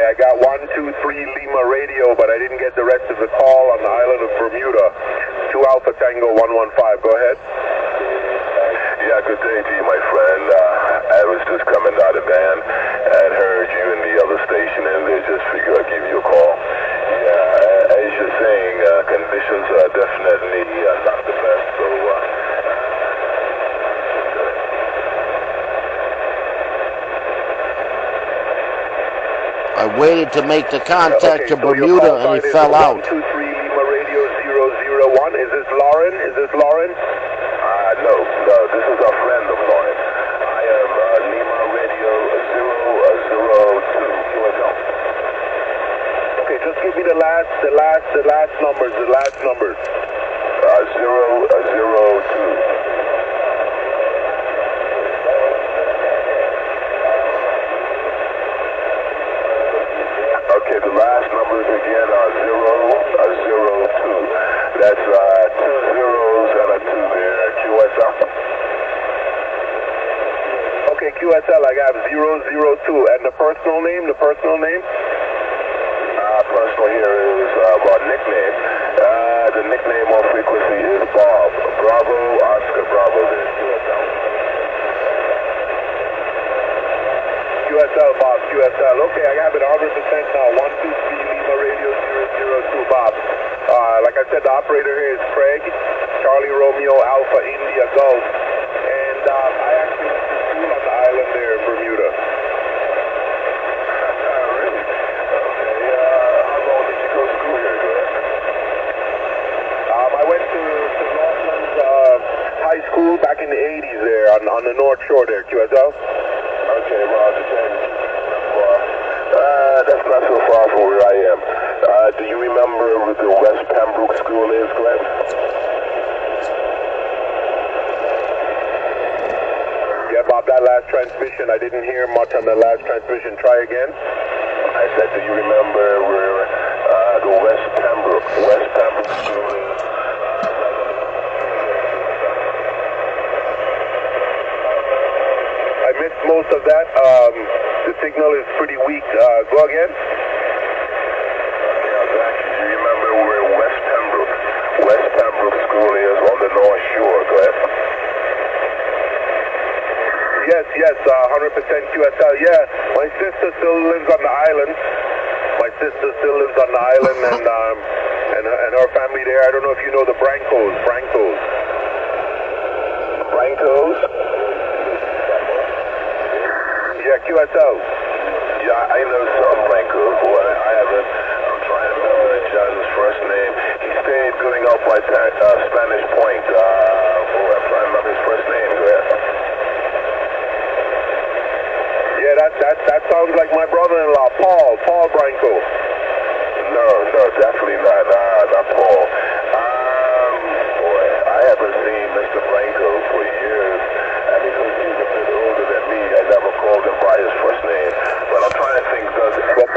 Okay, I got 123 Lima radio, but I didn't get the rest of the call on the island of Bermuda. 2 Alpha Tango 115, go ahead. Yeah, good day to you, my friend. I was just coming out of van and heard you in the other station, and they just figured I'd give you a call. Yeah, as you're saying, conditions are definitely not the best, so I waited to make the contact to Bermuda and he fell out. 123 Lima radio 001. Is this Lauren? Is this Lauren? No, this is a friend of mine. I am Lima radio 002. Okay, just give me the last numbers. 002. Okay, the last numbers again are 002. That's 2 zeros and a 2 there. QSL. Okay, QSL, I got 002. And the personal name? Personal here is my nickname. The nickname on frequency is Bob. Bravo, Oscar, Bravo, then QSL. QSL, Bob, QSL. Okay, I have it 100% now. 123 Lima radio 002, Bob. Like I said, the operator here is Craig, Charlie Romeo Alpha India Golf. And I actually went to school on the island there in Bermuda. Really? Okay, how long did you go to school here, Greg? I went to Northlands High School back in the 80s there on the North Shore there, QSL. Okay, Roger, thank you. That's not so far from where I am. Do you remember where the West Pembroke School is, Glenn? Yeah, Bob, that last transmission, I didn't hear much on the last transmission. Try again. I said, do you remember where the West Pembroke School is? I missed most of that. The signal is pretty weak. Go again. Do you remember where West Pembroke School is on the North Shore, Glenn? Yes, 100% QSL. Yeah, my sister still lives on the island. And her family there. I don't know if you know the Brancos. Brancos? Yeah, QSL. Yeah, I know some Brancos. Boy, I haven't. I'm trying to remember the gentleman's first name. He stayed going up by Spanish Point. I'm trying to remember his first name. Yeah, that sounds like my brother-in-law, Paul Branco. No, definitely not. Not Paul. Boy, I haven't seen Mr. Branco for years. And because he's a bit older than me, I never called him by his first name. But I'm trying to think, Well,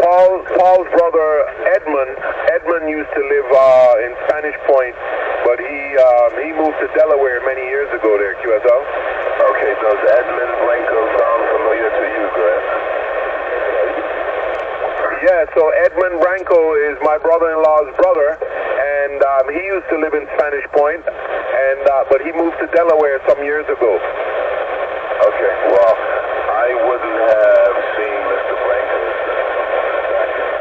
Paul's brother, Edmund used to live in Spanish Point, but he moved to Delaware many years ago there, QSL. Okay, does Edmund Branco sound familiar to you, Greg? Yeah, so Edmund Branco is my brother-in-law's brother, and he used to live in Spanish Point, and but he moved to Delaware some years ago. Okay, well, I wouldn't have seen Mr. Branco back in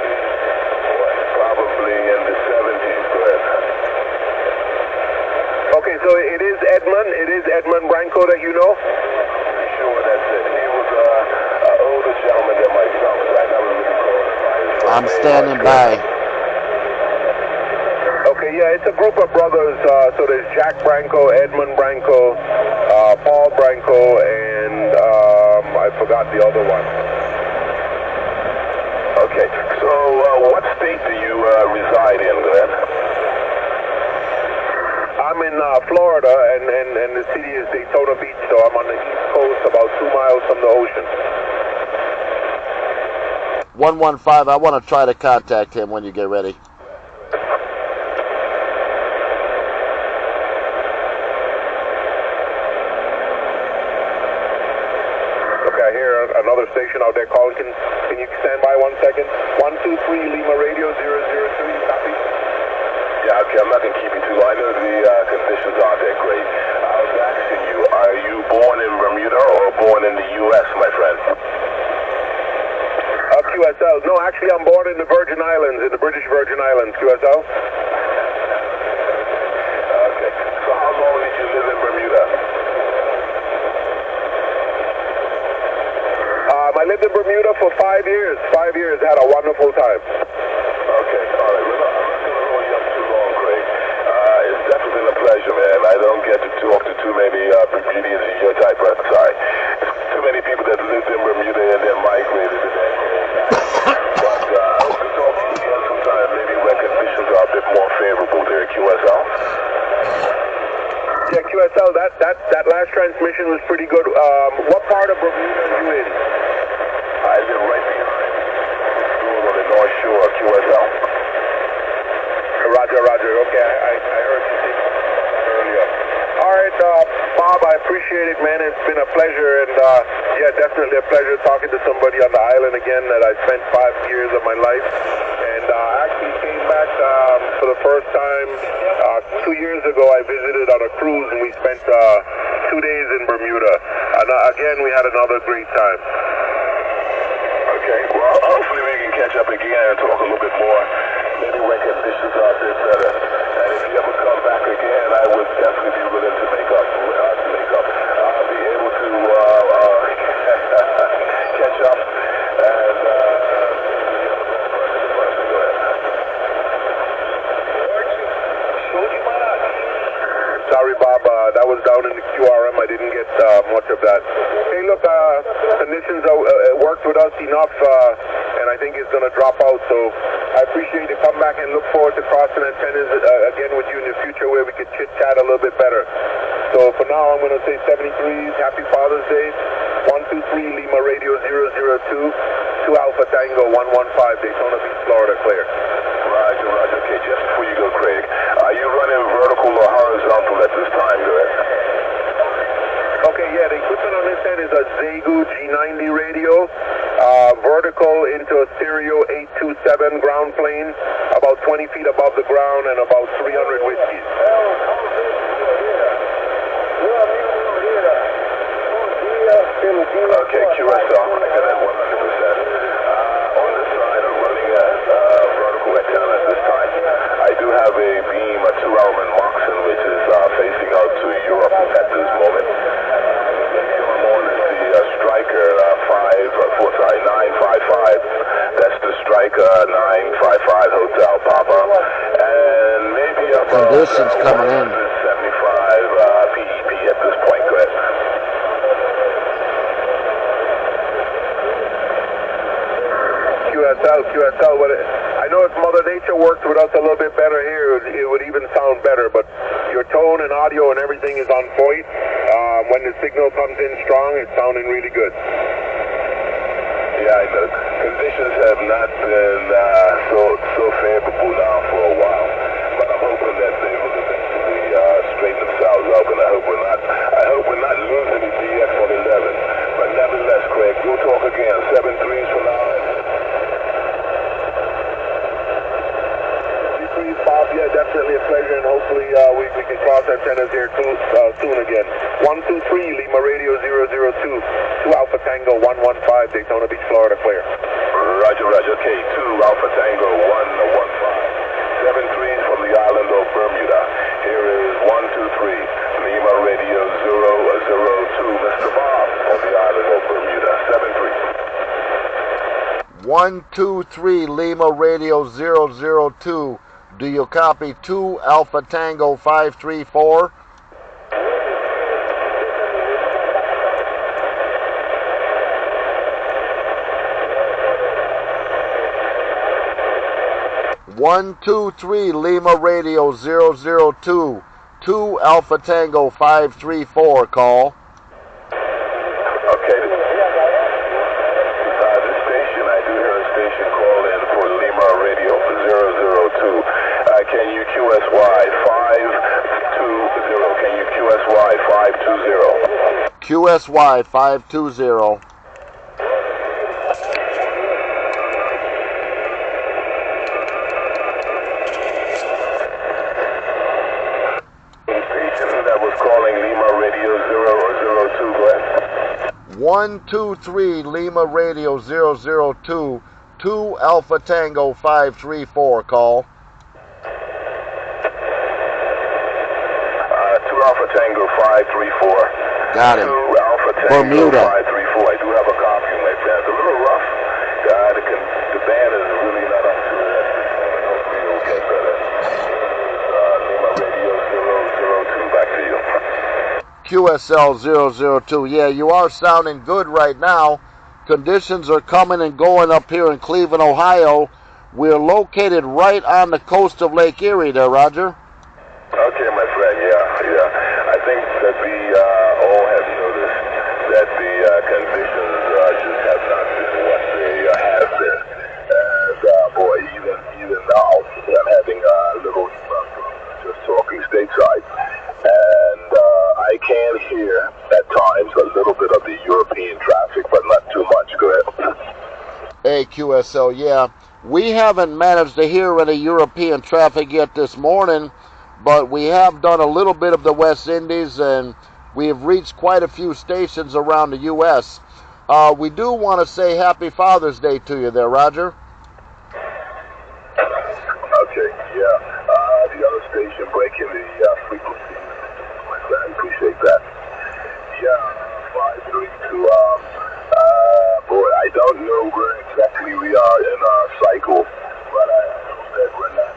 probably in the 70s, Greg. Okay, so it is Edmund Branco that you know? I'm sure that's it. He was an older gentleman than myself, so I never really called him by his first name. I'm standing by. Okay, yeah, it's a group of brothers. So there's Jack Branco, Edmund Branco, Paul Branco, and I forgot the other one. Okay, so what state do you reside in, Glenn? I'm in Florida, and the city is Daytona Beach, so I'm on the East Coast, about 2 miles from the ocean. 115, I want to try to contact him when you get ready. Okay, I hear another station out there calling. Can you stand by 1 second? 123 Lima Radio 002. You copy? Yeah, okay, I'm not going to keep you too long. I know the conditions aren't that great. I was asking you, are you born in Bermuda or born in the U.S., my friend? QSL. No, actually, I'm born in the Virgin Islands, in the British Virgin Islands, QSL. Okay. So how long did you live in Bermuda? I lived in Bermuda for 5 years. 5 years. Had a wonderful time. Okay, all right. Well, I'm not going to hold you up too long, Craig. It's definitely been a pleasure, man. I don't get to talk to too many Bermudians in your type of side. There's too many people that lived in Bermuda and then migrated to that. But we could talk to you again sometime, maybe when conditions are a bit more favorable there at QSL. Yeah, QSL, that last transmission was pretty good. What part of Bermuda are you in? I live right behind on the North Shore, QSL. Roger. Okay, I heard you say earlier. All right, Bob, I appreciate it, man. It's been a pleasure, and yeah, definitely a pleasure talking to somebody on the island again that I spent 5 years of my life. And I actually came back for the first time 2 years ago. I visited on a cruise, and we spent 2 days in Bermuda. And again, we had another great time. Okay, well, hopefully we can catch up again and talk a little bit more. Maybe when conditions are a bit better. And if you ever come back again, I would definitely be willing to make up. I'll be able to catch up and Sorry, Bob, that was down in the QRM. I didn't get much of that. Hey, look, conditions worked with us enough, and I think it's going to drop out. So I appreciate you come back and look forward to crossing antennas again with you in the future where we could chit-chat a little bit better. So for now, I'm going to say 73s, Happy Father's Day, 123 Lima Radio 002, 2 Alpha Tango 115, Daytona Beach, Florida, clear. Roger. Okay, just before you go, Craig, are you running vertical or horizontal at this time, good? Okay, yeah, the equipment on this end is a Zegu G90 radio, vertical into a stereo 827 ground plane, about 20 feet above the ground and about 300 whiskeys. Okay, QSL, I got that 100%. On this side, I'm running a vertical antenna at this time. I do have a beam, a 2-element Moxon, which is facing out to Europe at this moment. I'm on the Striker 955. That's the Striker 955 Hotel Papa. And maybe about conditions coming in. 75 PEP at this point. Go ahead. QSL, I know if Mother Nature worked with us a little bit better here, it would even sound better, but your tone and audio and everything is on point. When the signal comes in strong, it's sounding really good. Yeah, I know. Conditions have not been so favorable now for a while, but I'm hoping that they will eventually straighten themselves up, and I hope we're not losing the DX-111. But nevertheless, Craig, we'll talk again. 7-3s from now on. Bob, yeah, definitely a pleasure, and hopefully we can cross antennas here soon again. 123 Lima Radio 002, 2 Alpha Tango 115, Daytona Beach, Florida, clear. Roger. Okay, 2 Alpha Tango 115. 7-3s from the island of Bermuda. Here is 123 Lima Radio 002, Mr. Bob on the island of Bermuda. 7-3. 123 Lima Radio 002. Do you copy 2 Alpha Tango 534? One, 2, 3 Lima Radio 002, 2 Alpha Tango 534 call. Okay. This station, I do hear a station call in for Lima Radio 002. Can you QSY 520? Can you QSY 520? QSY 520. 123 Lima Radio 002, 2 Alpha Tango 534, call. 2 Alpha Tango 534. Got it. 2 Alpha Tango Bermuda. 534. I do have a copy of my band. It's a little rough. The band is really not up to it. Hopefully it'll get better. Lima Radio 002. Back to you. QSL 002. Yeah, you are sounding good right now. Conditions are coming and going up here in Cleveland, Ohio. We're located right on the coast of Lake Erie there, Roger. Okay, my friend, yeah. I think that we all have noticed that the conditions just have not been what they have been. And boy, even now, I'm having a little just talking stateside, and I can hear at times a little bit of the European traffic, but not too much. Go ahead. Hey, QSL, yeah. We haven't managed to hear any European traffic yet this morning, but we have done a little bit of the West Indies, and we have reached quite a few stations around the U.S. We do want to say Happy Father's Day to you there, Roger. Okay, yeah. The other station breaking the frequency. My friend, appreciate that. Yeah, 532. Boy, I don't know where exactly we are in our cycle, but I know that we're not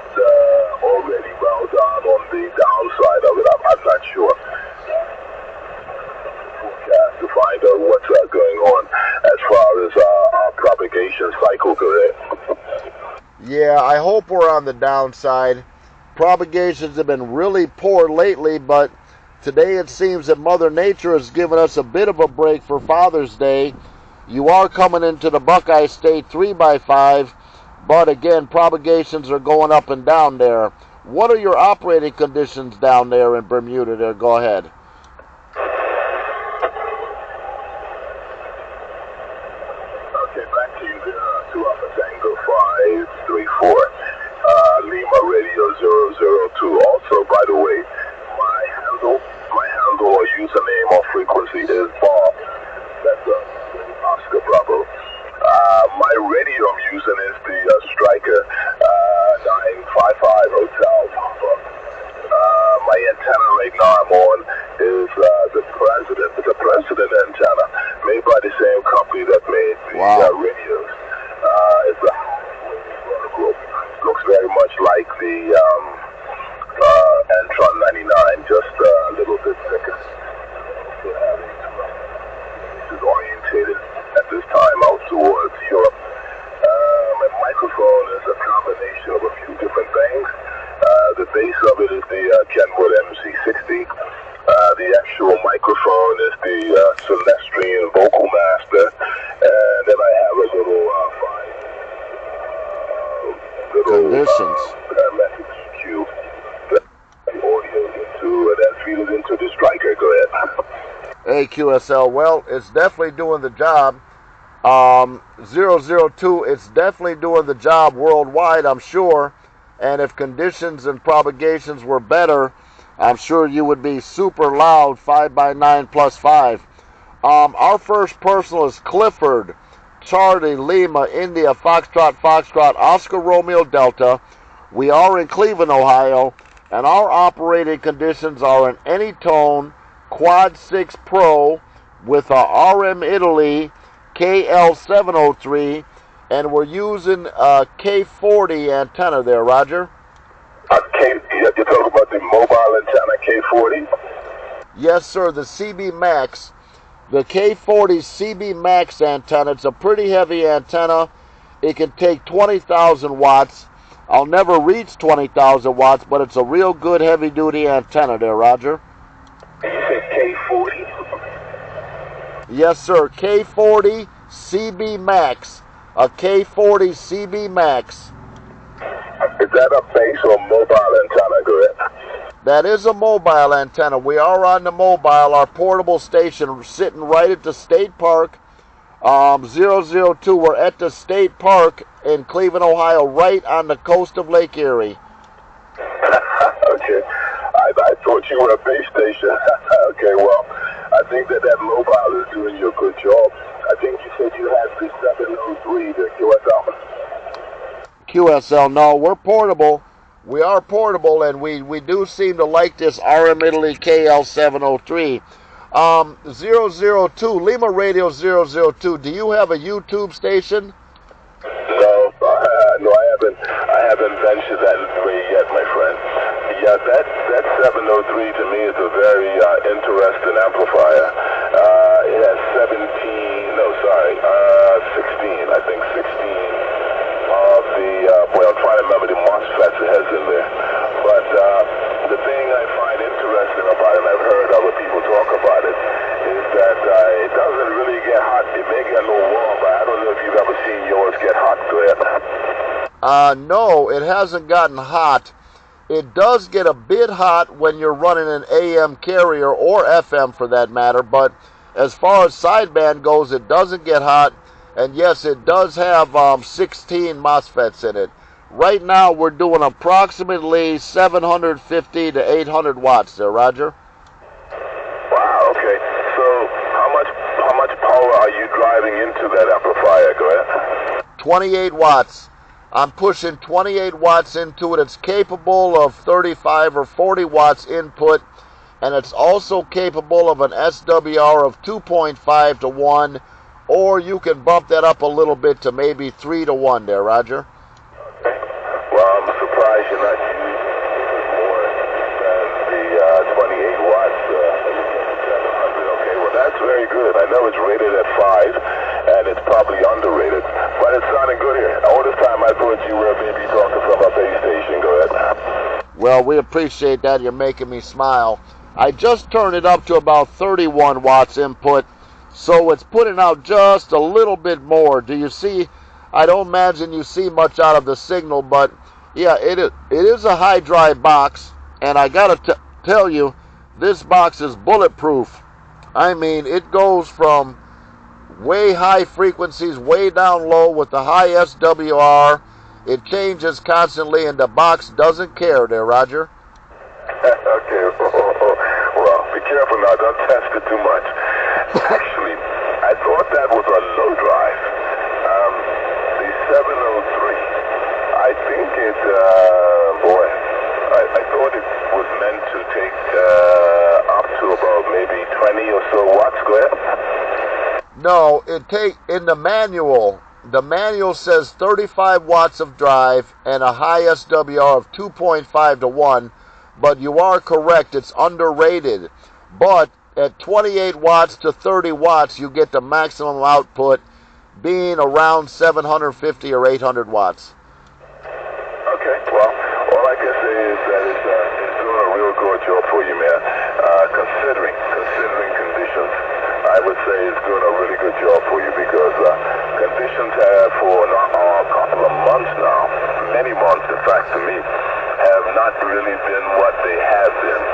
already well down on the downside of it. I'm not sure. Forecast to find out what's going on as far as our propagation cycle. Go ahead. Yeah, I hope we're on the downside. Propagations have been really poor lately, but today it seems that Mother Nature has given us a bit of a break for Father's Day. You are coming into the Buckeye State 3x5, but again, propagations are going up and down there. What are your operating conditions down there in Bermuda there? Go ahead. Okay, back to you there. 2 Alpha Tango 534. Lima Radio 002. Also, by the way, my handle or username or frequency is Bob. That's Oscar Bravo. My radio I'm using is the Striker 955 Hotel. My antenna right now I'm on is the President antenna, made by the same company that made the radios. It's a group. Looks very much like the Anytone 99, just a little bit thicker. This is orientated at this time out towards Europe. My microphone is a combination of a few different things. The base of it is the Kenwood MC60. The actual microphone is the Celestian Vocal Master. And then I have a little Conditions. Message EQ. The audio into, and then feed it into the Striker. Go ahead. Hey, QSL, well, it's definitely doing the job. 002, it's definitely doing the job worldwide, I'm sure. And if conditions and propagations were better, I'm sure you would be super loud, 5x9 plus 5. Our first personal is Clifford, Charlie, Lima, India, Foxtrot, Oscar, Romeo, Delta. We are in Cleveland, Ohio, and our operating conditions are an Anytone Quad 6 Pro with a RM Italy KL703, and we're using a K40 antenna there, Roger. You're talking about the mobile antenna K40? Yes, sir, the CB Max. The K40 CB Max antenna. It's a pretty heavy antenna. It can take 20,000 watts. I'll never reach 20,000 watts, but it's a real good heavy-duty antenna there, Roger. You said K40? Yes, sir. K40 CB Max. A K40 CB Max. Is that a base or mobile antenna? Go ahead. That is a mobile antenna. We are on the mobile, our portable station, sitting right at the State Park. 002, we're at the State Park in Cleveland, Ohio, right on the coast of Lake Erie. Okay. I thought you were a base station. Okay, well, I think that mobile is doing your good job. I think you said you had the 703, the QSL. QSL, no, we're portable. We are portable, and we do seem to like this RM Italy KL703. 002, Lima Radio 002, do you have a YouTube station? No, no, I haven't ventured that way yet, my friend. Yeah, that 703 to me is a very interesting amplifier. It has 16, I think 16 of the, I'm trying to remember the MOSFETs it has in there. But the thing I find interesting about it, and I've heard other people talk about it, is that it doesn't really get hot. It may get a little warm, but I don't know if you've ever seen yours get hot, Glenn. No, it hasn't gotten hot. It does get a bit hot when you're running an AM carrier, or FM for that matter, but as far as sideband goes, it doesn't get hot. And yes, it does have 16 MOSFETs in it. Right now, we're doing approximately 750 to 800 watts there, Roger. Wow, okay. So how much power are you driving into that amplifier? Go ahead. 28 watts. I'm pushing 28 watts into it. It's capable of 35 or 40 watts input, and it's also capable of an SWR of 2.5 to 1, or you can bump that up a little bit to maybe 3 to 1 there, Roger. Well, I'm surprised you're not using more than the 28 watts. 700. Okay, well, that's very good. I know it's rated at 5, and it's probably underrated, but it's sounding good here. All this time I thought you were maybe talking from a base station. Go ahead. Well, we appreciate that. You're making me smile. I just turned it up to about 31 watts input, so it's putting out just a little bit more. Do you see? I don't imagine you see much out of the signal, but yeah, it is a high drive box, and I gotta tell you, this box is bulletproof. I mean, it goes from way high frequencies, way down low with the high SWR. It changes constantly, and the box doesn't care there, Roger. Okay, well, be careful now. Don't test it too much. Actually, I thought that was a low drive. The 703. I think it, I thought it was meant to take up to about maybe 20 or so watts. Go ahead. No, in the manual. The manual says 35 watts of drive and a high SWR of 2.5 to 1, but you are correct, it's underrated. But at 28 watts to 30 watts, you get the maximum output being around 750 or 800 watts. Okay, well, all I can say is that it's doing a real good job for you, man. Considering conditions, I would say it's doing a really good job for you, because conditions have for a couple of months now, many months in fact to me, have not really been what they have been.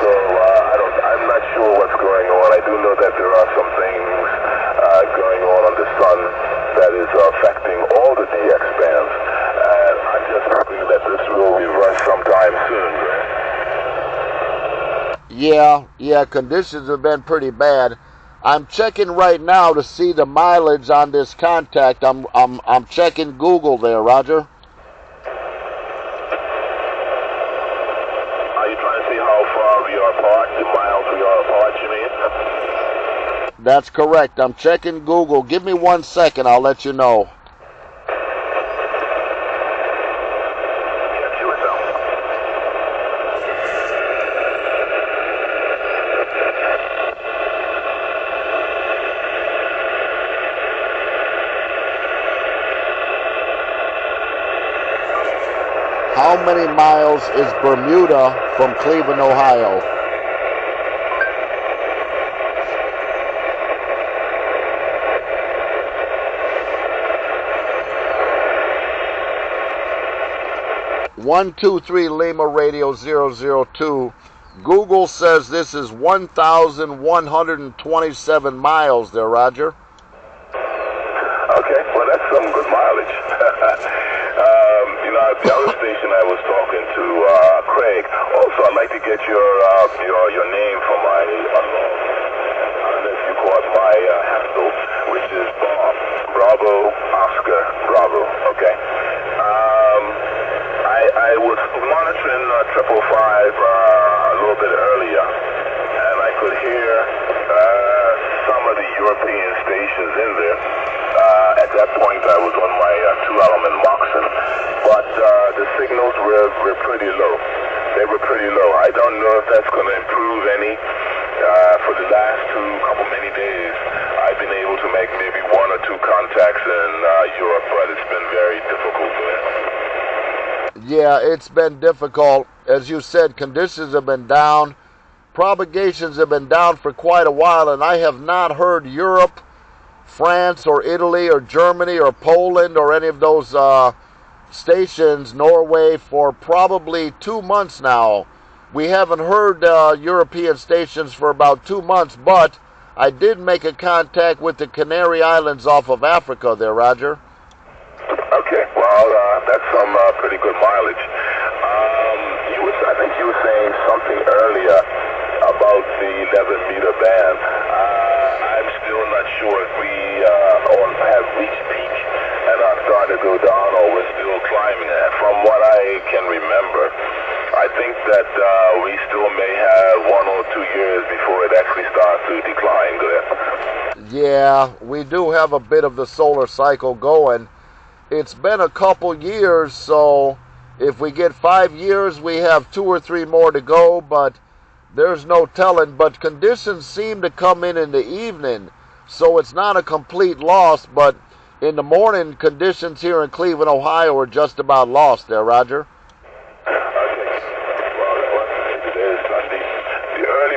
So I'm not sure what's going on. I do know that there are some things going on the sun that is affecting all the DX bands, and I'm just hoping that this will reverse sometime soon. Yeah, conditions have been pretty bad. I'm checking right now to see the mileage on this contact. I'm checking Google there, Roger. Are you trying to see how far we are apart, the miles we are apart, you mean? That's correct. I'm checking Google. Give me 1 second. I'll let you know. How many miles is Bermuda from Cleveland, Ohio? "123 Lima Radio 002. Google says this is 1,127 miles there, Roger. Okay, well, that's some good mileage. The other station I was talking to, Craig. Also, I'd like to get your name for my, I don't know if you caught my European stations in there. At that point, I was on my two-element Moxon, but the signals were pretty low. They were pretty low. I don't know if that's going to improve any. For the last many days, I've been able to make maybe one or two contacts in Europe, but it's been very difficult for them. Yeah, it's been difficult. As you said, conditions have been down. Propagations have been down for quite a while, and I have not heard Europe, France, or Italy, or Germany, or Poland, or any of those stations, Norway, for probably 2 months now. We haven't heard European stations for about 2 months, but I did make a contact with the Canary Islands off of Africa there, Roger. Okay, well, that's some pretty good mileage. I think you were saying something earlier about the 11-meter band. I'm still not sure if we have reached peak and are starting to go down, or we're still climbing. From what I can remember, I think that we still may have 1 or 2 years before it actually starts to decline. Yeah, we do have a bit of the solar cycle going. It's been a couple years, so if we get 5 years, we have 2 or 3 more to go, but there's no telling. But conditions seem to come in the evening, so it's not a complete loss, but in the morning, conditions here in Cleveland, Ohio are just about lost there, Roger.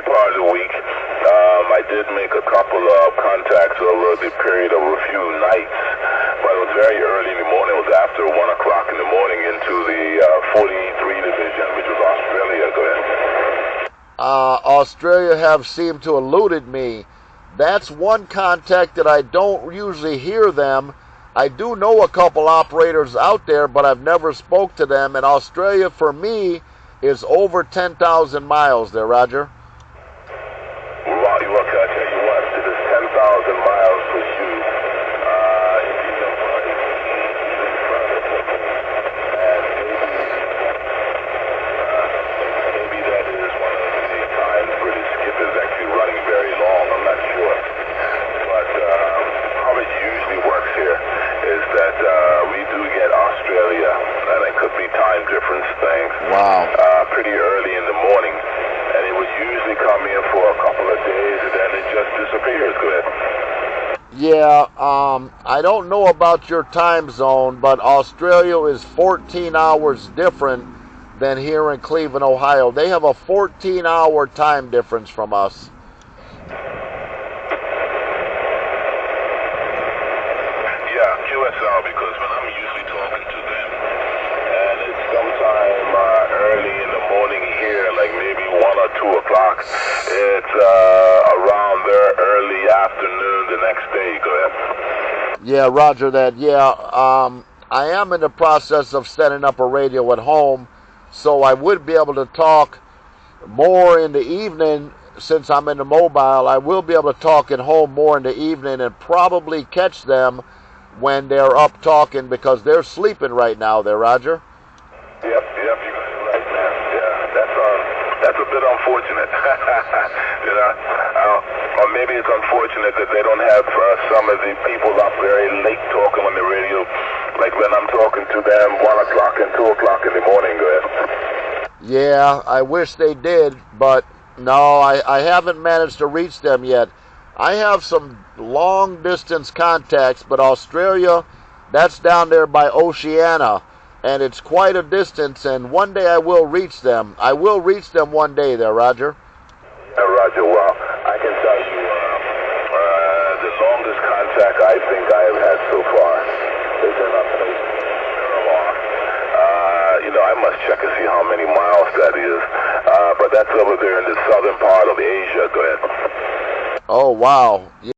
Part of the week, I did make a couple of contacts over the period of a few nights, but it was very early in the morning. It was after 1 o'clock in the morning into the 43 division, which was Australia. Go ahead. Australia have seemed to eluded me. That's one contact that I don't usually hear them. I do know a couple operators out there, but I've never spoke to them. And Australia, for me, is over 10,000 miles there, Roger. Well, can I tell you what? It is 10,000 miles for you. Maybe that is one of the times where the skip is actually running very long. I'm not sure. But how it usually works here is that we do get Australia, and it could be time difference things. Wow. Pretty early in the morning. And it would usually come in for a couple of days, and then it just disappears. Go ahead. Yeah, I don't know about your time zone, but Australia is 14 hours different than here in Cleveland, Ohio. They have a 14-hour time difference from us. Yeah, QSL, because when I'm usually talking to them, and it's sometime early in the morning here, like maybe 1 or 2 o'clock, it's around there early afternoon the next day. Go ahead. Yeah, roger that. Yeah, I am in the process of setting up a radio at home, so I would be able to talk more in the evening. Since I'm in the mobile, I will be able to talk at home more in the evening and probably catch them when they're up talking, because they're sleeping right now there, Roger. Yep, you're right, man. Yeah, that's a bit unfortunate. You know, or maybe it's unfortunate that they don't have some of the people up very late talking on the radio, like when I'm talking to them 1 o'clock and 2 o'clock in the morning. Go ahead. Yeah, I wish they did, but no, I haven't managed to reach them yet. I have some long-distance contacts, but Australia, that's down there by Oceania, and it's quite a distance, and one day I will reach them. I will reach them one day there, Roger. Roger, well, I can tell you the longest contact I think I have had so far is in a place you know, I must check and see how many miles that is, but that's over there in the southern part of Asia. Go ahead. Oh, wow.